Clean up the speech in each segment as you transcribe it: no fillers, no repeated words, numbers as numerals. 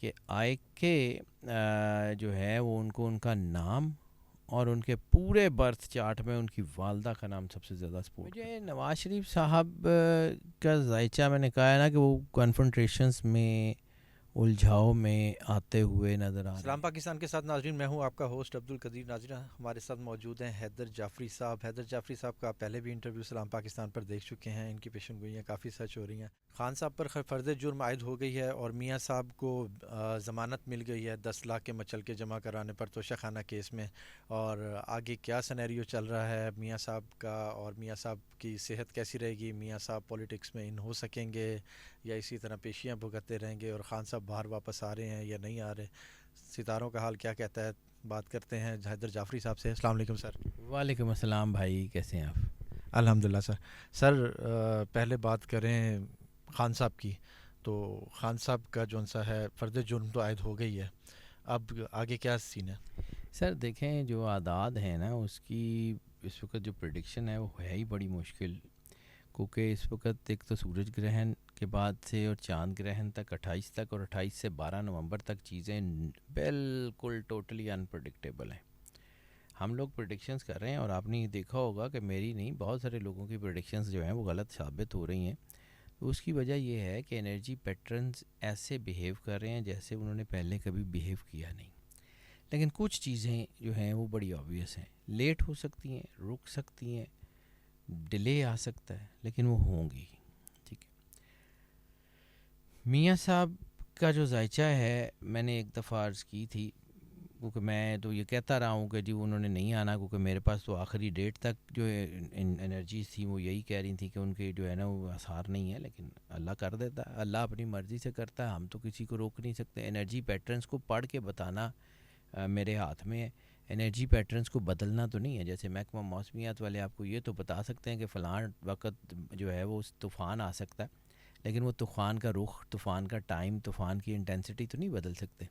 کہ آئی کے جو ہے وہ ان کو ان کا نام اور ان کے پورے برتھ چارٹ میں ان کی والدہ کا نام سب سے زیادہ سپورٹ مجھے نواز شریف صاحب کا ذائچہ میں نے کہا ہے نا کہ وہ کنفرنٹریشنس میں الجھاؤ میں آتے ہوئے نظر آ رہے سلام ہیں. پاکستان کے ساتھ ناظرین، میں ہوں آپ کا ہوسٹ عبد القدیر. ناظرین ہمارے ساتھ موجود ہیں حیدر جعفری صاحب. حیدر جعفری صاحب کا آپ پہلے بھی انٹرویو سلام پاکستان پر دیکھ چکے ہیں. ان کی پیشن گوئیاں کافی سچ ہو رہی ہیں. خان صاحب پر فرد جرم عائد ہو گئی ہے اور میاں صاحب کو ضمانت مل گئی ہے 10 لاکھ کے مچل کے جمع کرانے پر توشہ خانہ کیس میں. اور آگے کیا سنیریو چل رہا ہے میاں صاحب کا، اور میاں صاحب کی صحت کیسی رہے گی، میاں صاحب پولیٹکس میں ان ہو سکیں گے یا اسی طرح پیشیاں بھگتتے رہیں گے، اور خان صاحب باہر واپس آ رہے ہیں یا نہیں آ رہے، ستاروں کا حال کیا کہتا ہے. بات کرتے ہیں حیدر جعفری صاحب سے. السلام علیکم سر. وعلیکم السلام بھائی، کیسے ہیں آپ؟ الحمدللہ سر. سر پہلے بات کریں خان صاحب کی، تو خان صاحب کا جون سا ہے فرد جرم تو عائد ہو گئی ہے، اب آگے کیا سین ہے؟ سر دیکھیں، جو اعداد ہیں نا اس کی اس وقت جو پریڈکشن ہے وہ ہے ہی بڑی مشکل، کیونکہ اس وقت ایک تو سورج گرہن کے بعد سے اور چاند گرہن تک 28 تک اور 28 سے 12 نومبر تک چیزیں بالکل ٹوٹلی انپریڈکٹیبل ہیں. ہم لوگ پریڈکشنز کر رہے ہیں اور آپ نے یہ دیکھا ہوگا کہ میری نہیں، بہت سارے لوگوں کی پریڈکشنز جو ہیں وہ غلط ثابت ہو رہی ہیں. تو اس کی وجہ یہ ہے کہ انرجی پیٹرنز ایسے بیہیو کر رہے ہیں جیسے انہوں نے پہلے کبھی بیہیو کیا نہیں. لیکن کچھ چیزیں جو ہیں وہ بڑی آبویس ہیں، لیٹ ہو سکتی ہیں، رک سکتی ہیں، ڈیلے آ سکتا ہے، لیکن وہ ہوں گی. ٹھیک ہے. میاں صاحب کا جو ذائچہ ہے، میں نے ایک دفعہ عرض کی تھی، کیونکہ میں تو یہ کہتا رہا ہوں کہ جی انہوں نے نہیں آنا، کیونکہ میرے پاس تو آخری ڈیٹ تک جو انرجیز تھیں وہ یہی کہہ رہی تھیں کہ ان کے جو ہے نا وہ آثار نہیں ہے. لیکن اللہ کر دیتا ہے، اللہ اپنی مرضی سے کرتا ہے، ہم تو کسی کو روک نہیں سکتے. انرجی پیٹرنز کو پڑھ کے بتانا میرے ہاتھ میں ہے. انرجی پیٹرنز کو بدلنا تو نہیں ہے. جیسے محکمہ موسمیات والے آپ کو یہ تو بتا سکتے ہیں کہ فلاں وقت جو ہے وہ طوفان آ سکتا ہے، لیکن وہ طوفان کا رخ، طوفان کا ٹائم، طوفان کی انٹینسٹی تو نہیں بدل سکتے.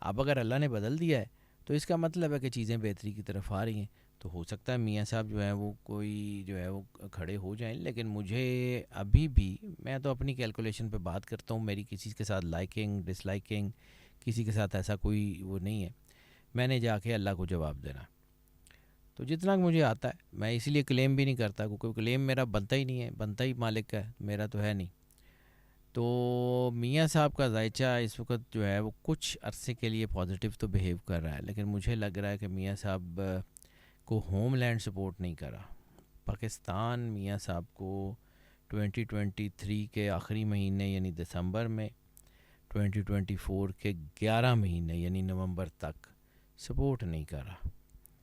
اب اگر اللہ نے بدل دیا ہے تو اس کا مطلب ہے کہ چیزیں بہتری کی طرف آ رہی ہیں. تو ہو سکتا ہے میاں صاحب جو ہے وہ کوئی جو ہے وہ کھڑے ہو جائیں. لیکن مجھے ابھی بھی، میں تو اپنی کیلکولیشن پہ بات کرتا ہوں، میری کسی کے ساتھ لائکنگ ڈس لائکنگ کسی کے ساتھ ایسا کوئی وہ نہیں ہے. میں نے جا کے اللہ کو جواب دینا. تو جتنا کہ مجھے آتا ہے، میں اسی لیے کلیم بھی نہیں کرتا، کیونکہ کلیم میرا بنتا ہی نہیں ہے، بنتا ہی مالک کا ہے، میرا تو ہے نہیں. تو میاں صاحب کا ذائچہ اس وقت جو ہے وہ کچھ عرصے کے لیے پازیٹیو تو بیہیو کر رہا ہے، لیکن مجھے لگ رہا ہے کہ میاں صاحب کو ہوم لینڈ سپورٹ نہیں کر رہا. پاکستان میاں صاحب کو 2023 کے آخری مہینے یعنی دسمبر میں، 2024 کے 11 مہینے یعنی نومبر تک سپورٹ نہیں کر رہا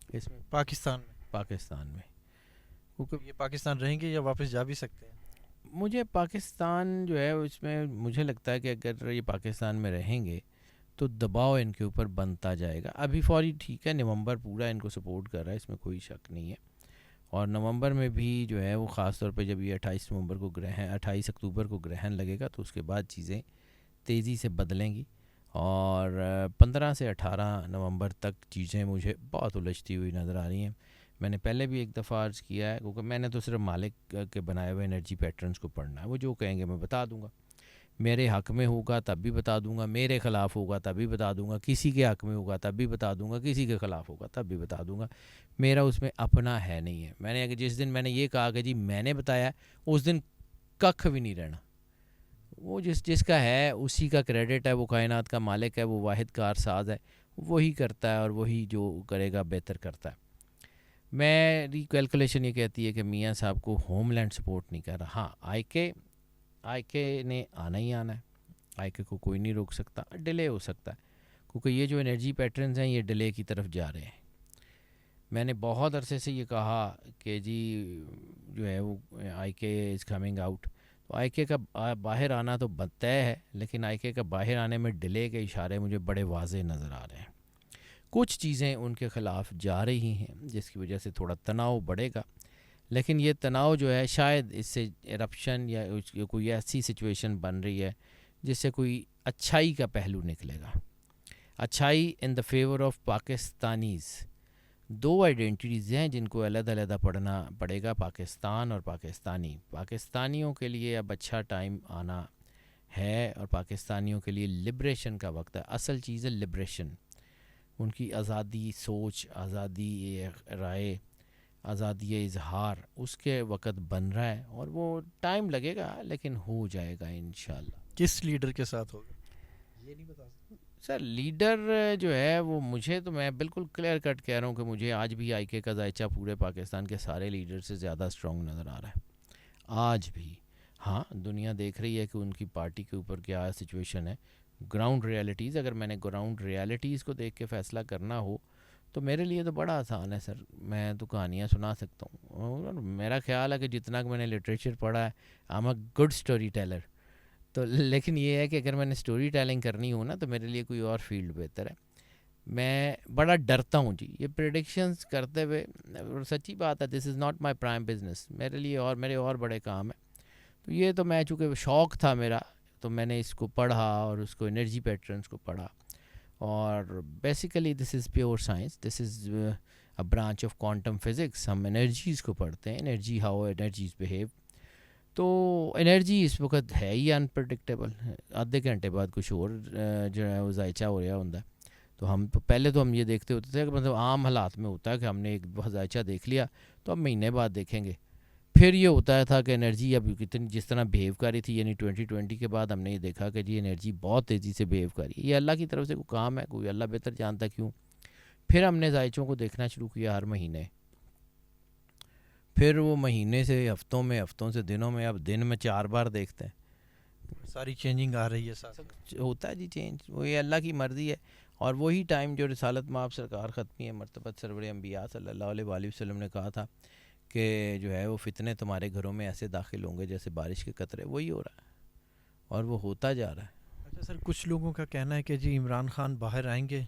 اس میں، پاکستان میں پاکستان میں. کیونکہ یہ پاکستان رہیں گے یا واپس جا بھی سکتے ہیں؟ مجھے پاکستان جو ہے اس میں مجھے لگتا ہے کہ اگر یہ پاکستان میں رہیں گے تو دباؤ ان کے اوپر بنتا جائے گا. ابھی فوری ٹھیک ہے، نومبر پورا ان کو سپورٹ کر رہا ہے، اس میں کوئی شک نہیں ہے. اور نومبر میں بھی جو ہے وہ خاص طور پہ جب یہ 28 اکتوبر کو گرہن لگے گا تو اس کے بعد چیزیں تیزی سے بدلیں گی. اور 15 سے 18 نومبر تک چیزیں مجھے بہت الجھتی ہوئی نظر آ رہی ہیں. میں نے پہلے بھی ایک دفعہ عرض کیا ہے، کیونکہ میں نے تو صرف مالک کے بنائے ہوئے انرجی پیٹرنز کو پڑھنا ہے. وہ جو کہیں گے میں بتا دوں گا، میرے حق میں ہوگا تب بھی بتا دوں گا، میرے خلاف ہوگا تب بھی بتا دوں گا، کسی کے حق میں ہوگا تب بھی بتا دوں گا، کسی کے خلاف ہوگا تب بھی بتا دوں گا. میرا اس میں اپنا ہے نہیں ہے. میں نے جس دن میں نے یہ کہا کہ جی میں نے بتایا، اس دن ککھ بھی نہیں رہنا. وہ جس کا ہے اسی کا کریڈٹ ہے، وہ کائنات کا مالک ہے، وہ واحد کار ساز ہے، وہی کرتا ہے اور وہی جو کرے گا بہتر کرتا ہے. میری کیلکولیشن یہ کہتی ہے کہ میاں صاحب کو ہوم لینڈ سپورٹ نہیں کر رہا. ہاں آئی کے نے آنا ہی آنا ہے، آئی کے کو کوئی نہیں روک سکتا. ڈیلے ہو سکتا ہے کیونکہ یہ جو انرجی پیٹرنز ہیں یہ ڈیلے کی طرف جا رہے ہیں. میں نے بہت عرصے سے یہ کہا کہ جی جو ہے وہ آئی کے از کمنگ آؤٹ. تو آئی کے کا باہر آنا تو طے ہے، لیکن آئی کے کا باہر آنے میں ڈیلے کے اشارے مجھے بڑے واضح نظر آ رہے ہیں. کچھ چیزیں ان کے خلاف جا رہی ہیں جس کی وجہ سے تھوڑا تناؤ بڑھے گا. لیکن یہ تناؤ جو ہے شاید اس سے ایرپشن یا کوئی ایسی سچویشن بن رہی ہے جس سے کوئی اچھائی کا پہلو نکلے گا. اچھائی in the favour of Pakistanis. دو آئیڈینٹیز ہیں جن کو علیحدہ علیحدہ پڑھنا پڑے گا، پاکستان اور پاکستانی. پاکستانیوں کے لیے اب اچھا ٹائم آنا ہے اور پاکستانیوں کے لیے لبریشن کا وقت ہے. اصل چیز ہے لبریشن, ان کی آزادی سوچ, آزادی رائے, آزادی اظہار, اس کے وقت بن رہا ہے اور وہ ٹائم لگے گا لیکن ہو جائے گا انشاءاللہ. کس لیڈر کے ساتھ ہوگا یہ نہیں بتا سکتے سر لیڈر جو ہے وہ مجھے تو میں بالکل کلیئر کٹ کہہ رہا ہوں کہ مجھے آج بھی آئی کے کا ذائچہ پورے پاکستان کے سارے لیڈر سے زیادہ اسٹرانگ نظر آ رہا ہے آج بھی. ہاں دنیا دیکھ رہی ہے کہ ان کی پارٹی کے اوپر کیا سچویشن ہے. گراؤنڈ ریالٹیز, اگر میں نے گراؤنڈ ریالٹیز کو دیکھ کے فیصلہ کرنا ہو تو میرے لیے تو بڑا آسان ہے سر. میں تو کہانیاں سنا سکتا ہوں اور میرا خیال ہے کہ جتنا کہ میں نے لٹریچر پڑھا ہے I am a good story teller. تو لیکن یہ ہے کہ اگر میں نے اسٹوری ٹیلنگ کرنی ہو نا تو میرے لیے کوئی اور فیلڈ بہتر ہے. میں بڑا ڈرتا ہوں جی یہ پریڈکشنز کرتے ہوئے, سچی بات ہے, this is not my prime business. میرے لیے اور میرے اور بڑے کام ہیں. تو یہ تو میں چونکہ شوق تھا میرا تو میں نے اس کو پڑھا اور اس کو انرجی پیٹرنز کو پڑھا. اور basically this is pure science, this is a branch of quantum physics. ہم انرجیز کو پڑھتے ہیں, انرجی ہاؤ انرجیز بہیو. تو انرجی اس وقت ہے ہی انپرڈکٹیبل. آدھے گھنٹے بعد کچھ اور جو ہے وہ ذائچہ ہو رہا ہوتا ہے. تو ہم پہلے تو ہم یہ دیکھتے ہوتے تھے کہ مطلب عام حالات میں ہوتا ہے کہ ہم نے ایک ذائچہ دیکھ لیا تو اب مہینے بعد دیکھیں گے. پھر یہ ہوتا تھا کہ انرجی اب کتنی جس طرح بیہیو کر رہی تھی, یعنی 2020 کے بعد ہم نے یہ دیکھا کہ جی انرجی بہت تیزی سے بیہیو کر رہی ہے. یہ اللہ کی طرف سے کوئی کام ہے, کوئی اللہ بہتر جانتا ہے کیوں. پھر ہم نے ذائچوں کو دیکھنا شروع کیا ہر مہینے. پھر وہ مہینے سے ہفتوں سے دنوں میں, اب دن میں 4 بار دیکھتے ہیں. ساری چینجنگ آ رہی ہے ساتھ ہوتا ہے جی چینج, وہ یہ اللہ کی مرضی ہے. اور وہی ٹائم جو رسالت مآب سرکار ختمی ہے مرتبت سرور انبیاء صلی اللہ علیہ وآلہ وسلم نے کہا تھا کہ جو ہے وہ فتنے تمہارے گھروں میں ایسے داخل ہوں گے جیسے بارش کے قطرے, وہی ہو رہا ہے اور وہ ہوتا جا رہا ہے. اچھا سر, کچھ لوگوں کا کہنا ہے کہ جی عمران خان باہر آئیں گے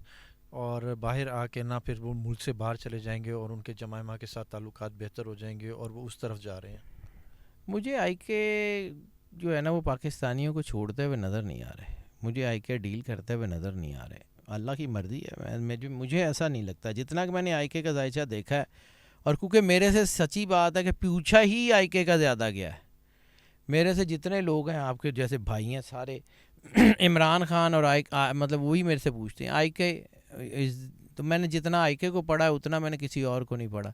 اور باہر آ کے نہ پھر وہ ملک سے باہر چلے جائیں گے اور ان کے جمائمہ کے ساتھ تعلقات بہتر ہو جائیں گے اور وہ اس طرف جا رہے ہیں. مجھے آئی کے جو ہے نا وہ پاکستانیوں کو چھوڑتے ہوئے نظر نہیں آ رہے. مجھے آئی کے ڈیل کرتے ہوئے نظر نہیں آ رہے. اللہ کی مرضی ہے, مجھے ایسا نہیں لگتا. جتنا کہ میں نے آئی کے کا ذائچہ دیکھا ہے, اور کیونکہ میرے سے سچی بات ہے کہ پوچھا ہی آئی کے کا زیادہ گیا ہے. میرے سے جتنے لوگ ہیں آپ کے جیسے بھائی ہیں سارے عمران خان اور مطلب وہی میرے سے پوچھتے ہیں آئی کے. تو میں نے جتنا آئی کے کو پڑھا ہے اتنا میں نے کسی اور کو نہیں پڑھا.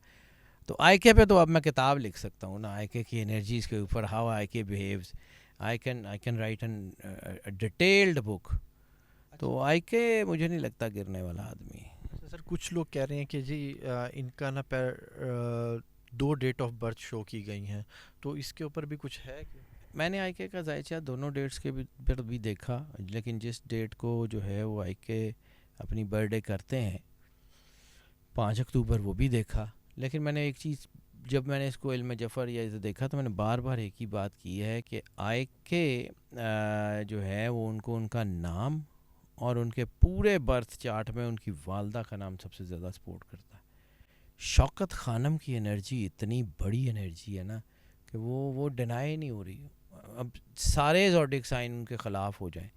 تو آئی کے پہ تو اب میں کتاب لکھ سکتا ہوں نا, آئی کے کی انرجیز کے اوپر, how I K behaves. I can write an detailed book. تو آئی کے مجھے نہیں لگتا گرنے والا آدمی. سر کچھ لوگ کہہ رہے ہیں کہ جی ان کا نا 2 ڈیٹ آف برتھ شو کی گئی ہیں, تو اس کے اوپر بھی کچھ ہے. میں نے آئی کے کا ذائچہ دونوں ڈیٹس کے پر بھی دیکھا, لیکن جس ڈیٹ کو جو ہے وہ آئی کے اپنی برتھ ڈے کرتے ہیں 5 اکتوبر, وہ بھی دیکھا. لیکن میں نے ایک چیز جب میں نے اس کو علم جفر یا اسے دیکھا تو میں نے بار بار ایک ہی بات کی ہے کہ آئی کے جو ہے وہ ان کو ان کا نام اور ان کے پورے برتھ چارٹ میں ان کی والدہ کا نام سب سے زیادہ سپورٹ کرتا ہے. شوکت خانم کی انرجی اتنی بڑی انرجی ہے نا کہ وہ ڈینائی نہیں ہو رہی. اب سارے زوڈک سائن ان کے خلاف ہو جائیں,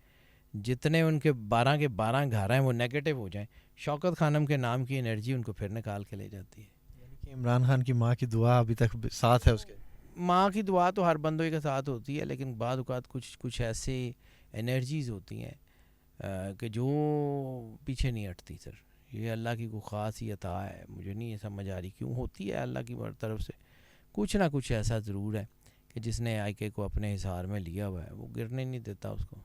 جتنے ان کے 12 کے 12 گھر ہیں وہ نیگیٹو ہو جائیں, شوکت خانم کے نام کی انرجی ان کو پھر نکال کے لے جاتی ہے. یعنی کہ عمران خان کی ماں کی دعا ابھی تک ساتھ ہے اس کے. ماں کی دعا تو ہر بندے کے ساتھ ہوتی ہے, لیکن بعض اوقات کچھ ایسی انرجیز ہوتی ہیں کہ جو پیچھے نہیں ہٹتی. سر یہ اللہ کی کوئی خاص ہی عطا ہے, مجھے نہیں یہ سمجھ آ رہی کیوں ہوتی ہے اللہ کی طرف سے. کچھ نہ کچھ ایسا ضرور ہے کہ جس نے آئی کے کو اپنے حصار میں لیا ہوا ہے, وہ گرنے نہیں دیتا اس کو.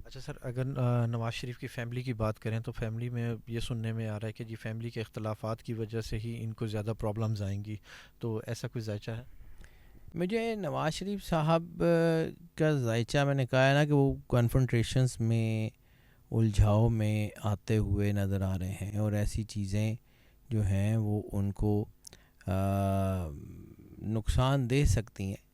اچھا سر, اگر نواز شریف کی فیملی کی بات کریں تو فیملی میں یہ سننے میں آ رہا ہے کہ جی فیملی کے اختلافات کی وجہ سے ہی ان کو زیادہ پرابلمز آئیں گی, تو ایسا کوئی ذائچہ ہے؟ مجھے نواز شریف صاحب کا ذائچہ میں نے کہا ہے نا کہ وہ کنفرنٹریشنز میں الجھاؤ میں آتے ہوئے نظر آ رہے ہیں, اور ایسی چیزیں جو ہیں وہ ان کو نقصان دے سکتی ہیں.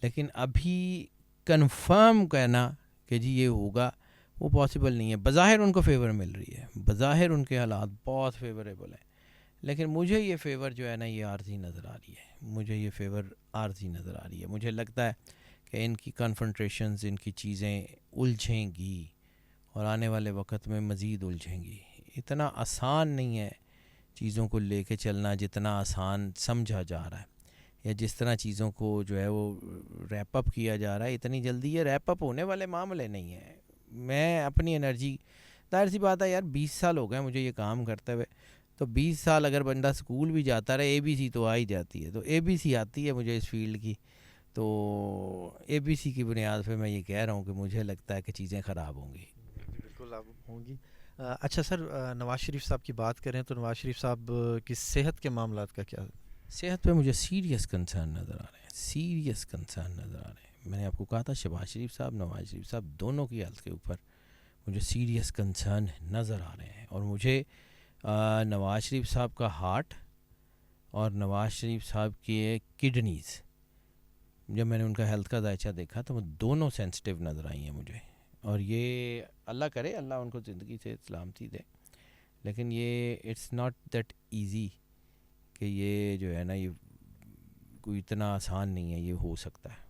لیکن ابھی کنفرم کہنا کہ جی یہ ہوگا وہ پاسبل نہیں ہے. بظاہر ان کو فیور مل رہی ہے, بظاہر ان کے حالات بہت فیوریبل ہیں, لیکن مجھے یہ فیور جو ہے نا یہ عارضی نظر آ رہی ہے. مجھے یہ فیور عارضی نظر آ رہی ہے. مجھے لگتا ہے کہ ان کی کنفرنٹریشنز, ان کی چیزیں الجھیں گی اور آنے والے وقت میں مزید الجھیں گی. اتنا آسان نہیں ہے چیزوں کو لے کے چلنا جتنا آسان سمجھا جا رہا ہے. یا جس طرح چیزوں کو جو ہے وہ ریپ اپ کیا جا رہا ہے، اتنی جلدی یہ ریپ اپ ہونے والے معاملے نہیں ہیں. میں اپنی انرجی، ظاہر سی بات ہے یار 20 سال ہو گئے مجھے یہ کام کرتے ہوئے، تو 20 سال اگر بندہ اسکول بھی جاتا رہے، اے بی سی تو آ ہی جاتی ہے. تو اے بی سی آتی ہے مجھے اس فیلڈ کی، تو اے بی سی کی بنیاد پہ میں یہ کہہ رہا ہوں کہ مجھے لگتا ہے کہ چیزیں خراب ہوں گی. بالکل آپ ہوں گی. اچھا سر، نواز شریف صاحب کی بات کریں تو نواز شریف صاحب کی صحت کے معاملات کا کیا؟ صحت پہ مجھے سیریس کنسرن نظر آ رہے ہیں، سیریس کنسرن نظر آ رہے ہیں. میں نے آپ کو کہا تھا شہباز شریف صاحب، نواز شریف صاحب دونوں کی ہیلتھ کے اوپر مجھے سیریس کنسرن نظر آ رہے ہیں. اور مجھے نواز شریف صاحب کا ہارٹ اور نواز شریف صاحب کی کڈنیز، جب میں نے ان کا ہیلتھ کا ذائچہ دیکھا تو وہ دونوں سینسٹیو نظر آئی ہیں مجھے. اور یہ اللہ کرے، اللہ ان کو زندگی سے سلامتی دے، لیکن یہ اٹس ناٹ دیٹ ایزی کہ یہ جو ہے نا یہ کوئی اتنا آسان نہیں ہے، یہ ہو سکتا ہے.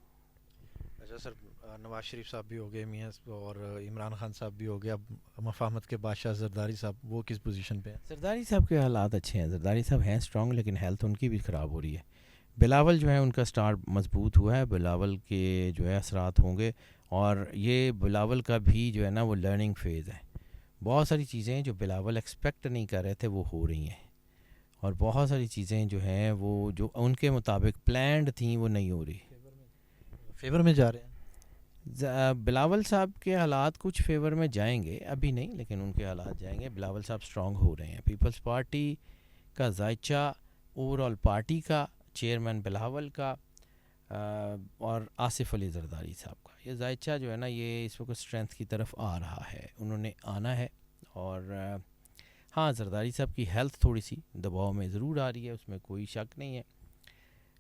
اچھا سر، نواز شریف صاحب بھی ہو گئے میاں اور عمران خان صاحب بھی ہو گئے، اب مفاہمت کے بادشاہ زرداری صاحب وہ کس پوزیشن پہ ہیں؟ زرداری صاحب کے حالات اچھے ہیں، زرداری صاحب ہیں اسٹرانگ، لیکن ہیلتھ ان کی بھی خراب ہو رہی ہے. بلاول جو ہے ان کا سٹارٹ مضبوط ہوا ہے، بلاول کے جو ہے اثرات ہوں گے، اور یہ بلاول کا بھی جو ہے نا وہ لرننگ فیز ہے. بہت ساری چیزیں جو بلاول ایکسپیکٹ نہیں کر رہے تھے وہ ہو رہی ہیں، اور بہت ساری چیزیں جو ہیں وہ جو ان کے مطابق پلانڈ تھیں وہ نہیں ہو رہی. فیور میں جا رہے ہیں بلاول صاحب کے حالات کچھ فیور میں جائیں گے، ابھی نہیں لیکن ان کے حالات جائیں گے. بلاول صاحب سٹرانگ ہو رہے ہیں. پیپلز پارٹی کا ذائچہ اوور آل پارٹی کا، چیئرمین بلاول کا اور آصف علی زرداری صاحب کا، یہ ذائچہ جو ہے نا یہ اس وقت اسٹرینتھ کی طرف آ رہا ہے، انہوں نے آنا ہے. اور ہاں زرداری صاحب کی ہیلتھ تھوڑی سی دباؤ میں ضرور آ رہی ہے، اس میں کوئی شک نہیں ہے.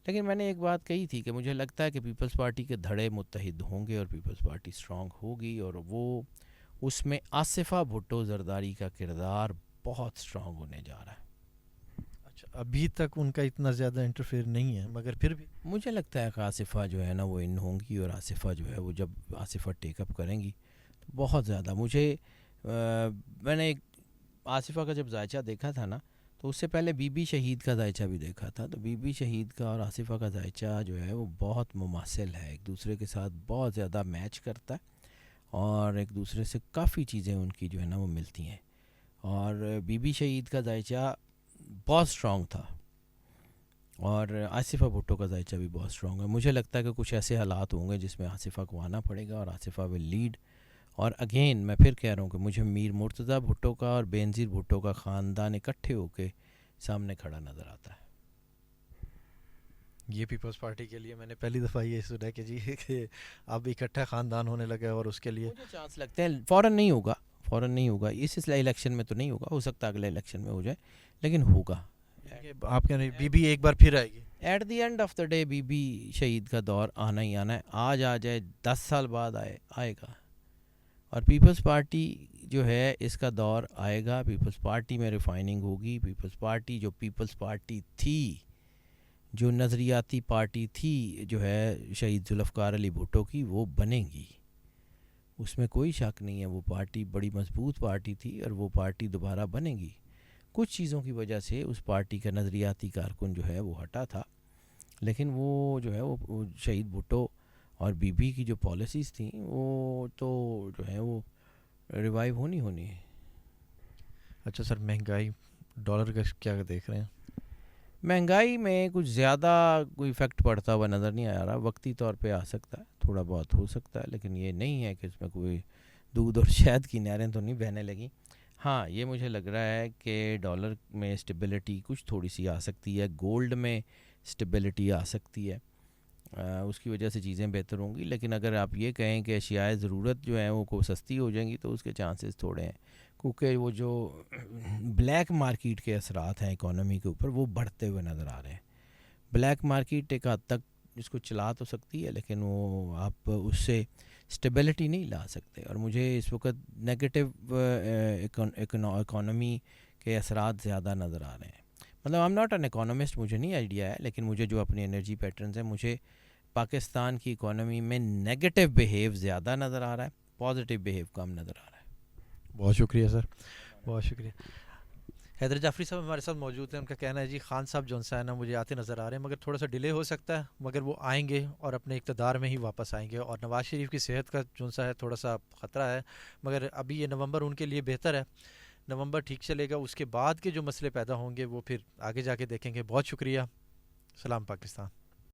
لیکن میں نے ایک بات کہی تھی کہ مجھے لگتا ہے کہ پیپلز پارٹی کے دھڑے متحد ہوں گے اور پیپلز پارٹی سٹرانگ ہوگی، اور وہ اس میں آصفہ بھٹو زرداری کا کردار بہت سٹرانگ ہونے جا رہا ہے. اچھا، ابھی تک ان کا اتنا زیادہ انٹرفیئر نہیں ہے، مگر پھر بھی مجھے لگتا ہے کہ آصفہ جو ہے نا وہ ان ہوں گی، اور آصفہ جو ہے وہ جب آصفہ ٹیک اپ کریں گی تو بہت زیادہ میں نے آصفہ کا جب ذائچہ دیکھا تھا نا تو اس سے پہلے بی بی شہید کا ذائچہ بھی دیکھا تھا، تو بی بی شہید کا اور آصفہ کا ذائچہ جو ہے وہ بہت مماثل ہے، ایک دوسرے کے ساتھ بہت زیادہ میچ کرتا ہے، اور ایک دوسرے سے کافی چیزیں ان کی جو ہے نا وہ ملتی ہیں. اور بی بی شہید کا ذائچہ بہت سٹرانگ تھا، اور آصفہ بھٹو کا ذائچہ بھی بہت سٹرانگ ہے. مجھے لگتا ہے کہ کچھ ایسے حالات ہوں گے جس میں آصفہ کو آنا پڑے گا اور آصفہ ول لیڈ. اور اگین میں پھر کہہ رہا ہوں کہ مجھے میر مرتضیٰ بھٹو کا اور بینظیر بھٹو کا خاندان اکٹھے ہو کے سامنے کھڑا نظر آتا ہے. یہ پیپلز پارٹی کے لیے میں نے پہلی دفعہ یہ سنا کہ جی کہ اب اکٹھا خاندان ہونے لگا ہے، اور اس کے لیے مجھے چانس لگتے ہیں فوراً نہیں ہوگا، فوراً نہیں ہوگا اس الیکشن میں تو نہیں ہوگا، ہو سکتا ہے اگلے الیکشن میں ہو جائے، لیکن ہوگا. آپ کہہ رہے ہیں بی بی ایک بار پھر آئے گی؟ At the end of the day بی بی شہید کا دور آنا ہی آنا ہے، آج آ جائے 10 سال بعد آئے گا. اور پیپلز پارٹی جو ہے اس کا دور آئے گا، پیپلز پارٹی میں ریفائننگ ہوگی. پیپلز پارٹی جو پیپلز پارٹی تھی، جو نظریاتی پارٹی تھی جو ہے شہید ذوالفقار علی بھٹو کی، وہ بنے گی، اس میں کوئی شک نہیں ہے. وہ پارٹی بڑی مضبوط پارٹی تھی اور وہ پارٹی دوبارہ بنے گی. کچھ چیزوں کی وجہ سے اس پارٹی کا نظریاتی کارکن جو ہے وہ ہٹا تھا، لیکن وہ جو ہے وہ شہید بھٹو اور بی بی کی جو پالیسیز تھیں وہ تو جو ہے وہ ریوائیو ہونی ہے. اچھا سر، مہنگائی ڈالر کا کیا دیکھ رہے ہیں؟ مہنگائی میں کچھ زیادہ کوئی افیکٹ پڑتا ہوا نظر نہیں آ رہا. وقتی طور پہ آ سکتا ہے، تھوڑا بہت ہو سکتا ہے، لیکن یہ نہیں ہے کہ اس میں کوئی دودھ اور شہد کی نہریں تو نہیں بہنے لگیں. ہاں یہ مجھے لگ رہا ہے کہ ڈالر میں اسٹیبلٹی کچھ تھوڑی سی آ سکتی ہے، گولڈ میں اسٹیبلٹی آ سکتی ہے، اس کی وجہ سے چیزیں بہتر ہوں گی. لیکن اگر آپ یہ کہیں کہ اشیاء ضرورت جو ہیں وہ کو سستی ہو جائیں گی تو اس کے چانسز تھوڑے ہیں، کیونکہ وہ جو بلیک مارکیٹ کے اثرات ہیں اکانومی کے اوپر وہ بڑھتے ہوئے نظر آ رہے ہیں. بلیک مارکیٹ ایک حد تک اس کو چلا تو سکتی ہے، لیکن وہ آپ اس سے اسٹیبلٹی نہیں لا سکتے. اور مجھے اس وقت نیگیٹو اکانومی کے اثرات زیادہ نظر آ رہے ہیں. مطلب I am not an economist, مجھے نہیں آئیڈیا ہے، لیکن مجھے جو اپنی انرجی پیٹرنز ہیں، مجھے پاکستان کی اکانومی میں نیگیٹو بیہیو زیادہ نظر آ رہا ہے، پازیٹیو بیہیو کم نظر آ رہا ہے. بہت شکریہ سر، بہت شکریہ. حیدر جعفری صاحب ہمارے ساتھ موجود ہیں. ان کا کہنا ہے جی خان صاحب جو ہے نا مجھے آتے نظر آ رہے ہیں مگر تھوڑا سا ڈیلے ہو سکتا ہے, مگر وہ آئیں گے اور اپنے اقتدار میں ہی واپس آئیں گے. اور نواز شریف کی صحت کا جو ہے تھوڑا سا خطرہ ہے, مگر ابھی یہ نومبر ان کے لیے بہتر ہے. نومبر ٹھیک چلے گا, اس کے بعد کے جو مسئلے پیدا ہوں گے وہ پھر آگے جا کے دیکھیں گے. بہت شکریہ. سلام پاکستان.